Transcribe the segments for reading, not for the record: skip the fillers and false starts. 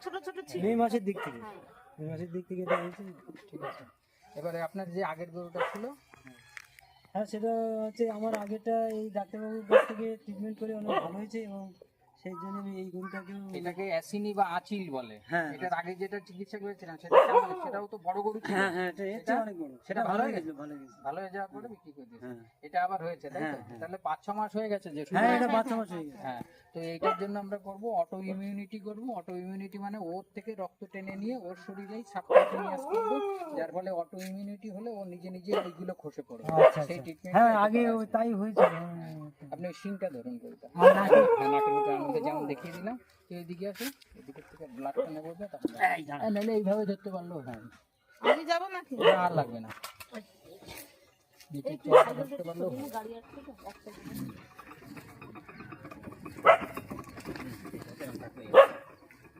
ছোট ছোট ছিল। মে মাসের দিক থেকে, মে মাসের দিক থেকে এটা হয়েছে। ঠিক আছে। এবারে আপনার যে আগের গরুটা ছিল, হ্যাঁ সেটা হচ্ছে আমার আগেটা এই ডাক্তারবাবুর কাছ থেকে ট্রিটমেন্ট করে অনেক ভালো হয়েছে এবং সেই জন্য আমি এই গরুটাকেও এটাকে অ্যাসিনি বা আচিল বলে। হ্যাঁ। এটার আগে যেটা চিকিৎসা করেছিলাম সেটা কেমন? সেটাও তো বড় গরু ছিল। হ্যাঁ হ্যাঁ এটা অনেক বড়, সেটা ভালো হয়ে গেছে, ভালো হয়ে গেছে। ভালো হয়ে যাওয়ার পরে বিক্রি করে দিয়েছে। হ্যাঁ এটা আবার হয়েছে তাই তো? হ্যাঁ। তাহলে 5-6 মাস হয়ে গেছে যে হ্যাঁ এটা 5 মাস হয়ে গেছে। হ্যাঁ। তো এইটার জন্য আমরা করব অটো ইমিউনিটি করব। অটো ইমিউনিটি মানে ওর থেকে রক্ত টেনে নিয়ে ওর শরীরেই সাবকিউটেনিয়াস করব, যার ফলে অটো ইমিউনিটি হলে ও নিজে নিজে এইগুলো খসে পড়বে। আচ্ছা সেই আচ্ছা। ট্রিটমেন্ট হ্যাঁ আগে তাই হয়েছে। আপনি ওই শিংটা ধরুন গরুটা। আর নাকি নাকের ভিতরে আমাকে যেমন দেখিয়ে দিলাম, তো এদিকে আসে, এদিকে থেকে ব্লাডটা নেবো তখন নাহলে এইভাবে ধরতে পারলেও হয়। আমি যাব নাকি? না, আর লাগবে না। নিচে চড়াটা ধরতে পারলেও হয়। গাড়ি আসছে তো একটা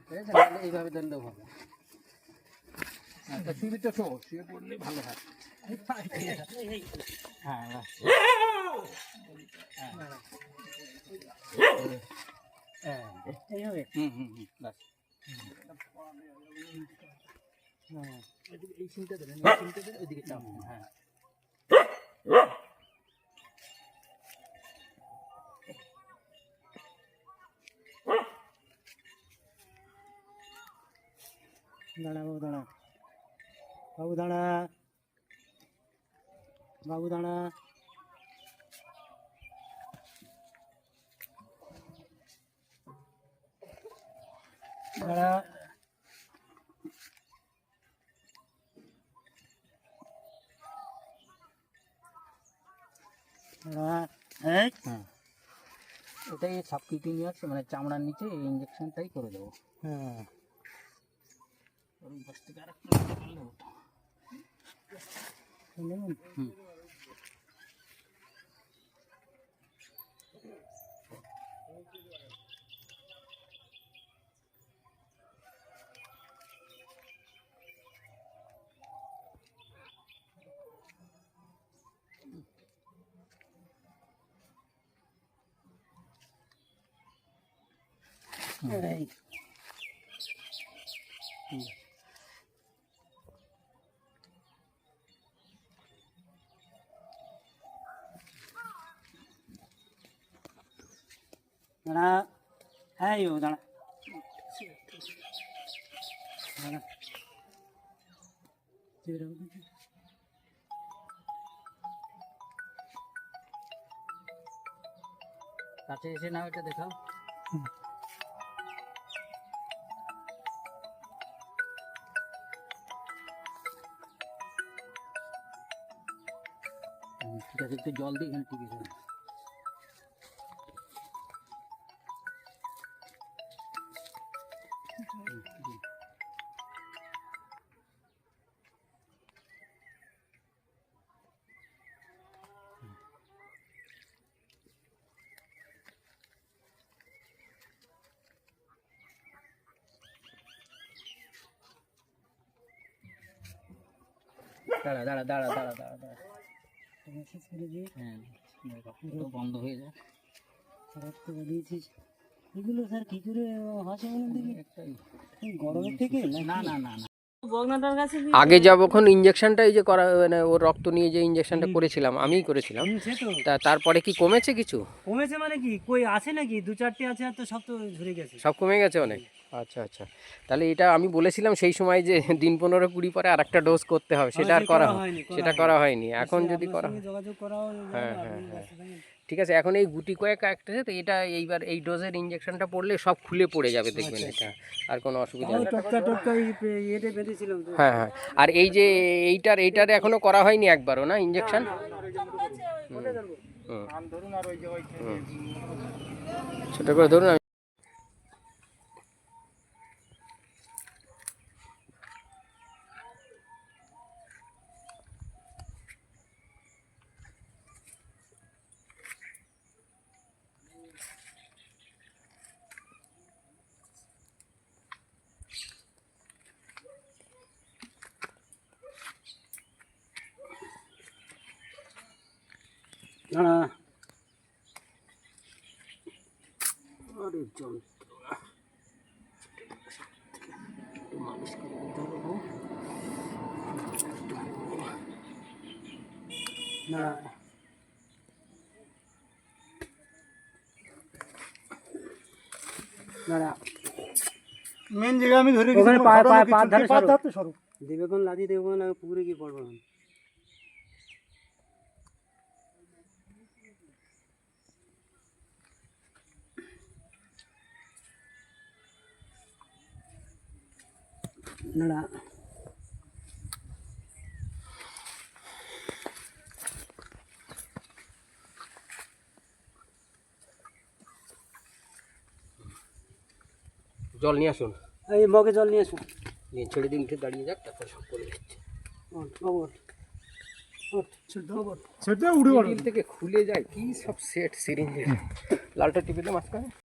ঠিক আছে, নাহলে এইভাবে ধরলেও হবে। আচ্ছা শুয়ে তো শো, শুয়ে পড়লে ভালো হয়। হ্যাঁ বাস। এইভাবে। বাস। হ্যাঁ এই সিনটা ধরেন, এই সিনটা ধরে ওইদিকে চাপ। হ্যাঁ। দাঁড়া বাবু দাঁড়া, বাবু দাঁড়া, বাবু দাঁড়া। দাঁড়া। দাঁড়া। এই হ্যাঁ, ওটাই সাবকিউটেনিয়াস মানে চামড়ার নিচে এই ইঞ্জেকশনটাই করে দেবো। হ্যাঁ ওই পাশ থেকে আরেকটু করলে হতো। শুনলেন? হুম। এই দাঁড়া। এই ও দাঁড়া, দাঁড়া। কাছে এসে নাও, এটা দেখাও। ঠিক আছে, একটু জল দিয়ে এখানে টিকে যাবে। দাঁড়া দাঁড়া দাঁড়া দাঁড়া দাঁড়া দাঁড়া। শেষ করে দিয়ে হ্যাঁ, রক্তটাও বন্ধ হয়ে যায়। রক্ত দিয়েছিস। এগুলো স্যার কি করে হাসে বলুন দেখি? একটাই এই গরমের থেকে না না না না। বগনাটার কাছে আগে যখন ইঞ্জেকশনটা এই যে করা মানে ওর রক্ত নিয়ে যে ইঞ্জেকশনটা করেছিলাম আমিই করেছিলাম, সে তো তারপরে কি কমেছে কিছু? কমেছে মানে কি, কই আছে নাকি? 2-4টে আছে, আর তো সব তো ঝরে গেছে। সব কমে গেছে অনেক? আচ্ছা আচ্ছা, তাহলে এটা আমি বলেছিলাম সেই সময় যে দিন 15-20 পরে আর একটা ডোজ করতে হবে, সেটা আর করা হয়নি, সেটা করা হয়নি। এখন যদি আপনার করা সঙ্গে যোগাযোগ করাও হ্যাঁ হ্যাঁ হ্যাঁ, ঠিক আছে। এখন এই গুটি কয়েক একটা আছে তো, এটা এইবার এই ডোজের ইঞ্জেকশনটা পড়লে সব খুলে পড়ে যাবে দেখবেন, এটা আর কোনো অসুবিধা নেই। টটকা টটকা ইয়েতে বেঁধেছিলাম তো। হ্যাঁ হ্যাঁ, আর এই যে এইটার এখনো করা হয়নি একবারও না ইঞ্জেকশন? ছোট করে ধরুন। দাঁড়া। আরে জল নাড়া নাড়া মেন জায়গা আমি ধরে ওখানে পা পা পা ধারে সরু দেবে কোন লাদি দেবে কোন পুকুরে কি পড়বো নাড়া জল নিয়ে আসুন, এই মগে জল নিয়ে আসুন নিয়ে ছেড়ে দিন, উঠে দাঁড়িয়ে যাক, তারপর সব করে দিচ্ছে। সেটা উড়ে থেকে খুলে যায় কি সব সেট সিরিঞ্জের। লালটা টিপে দে মাঝখানে।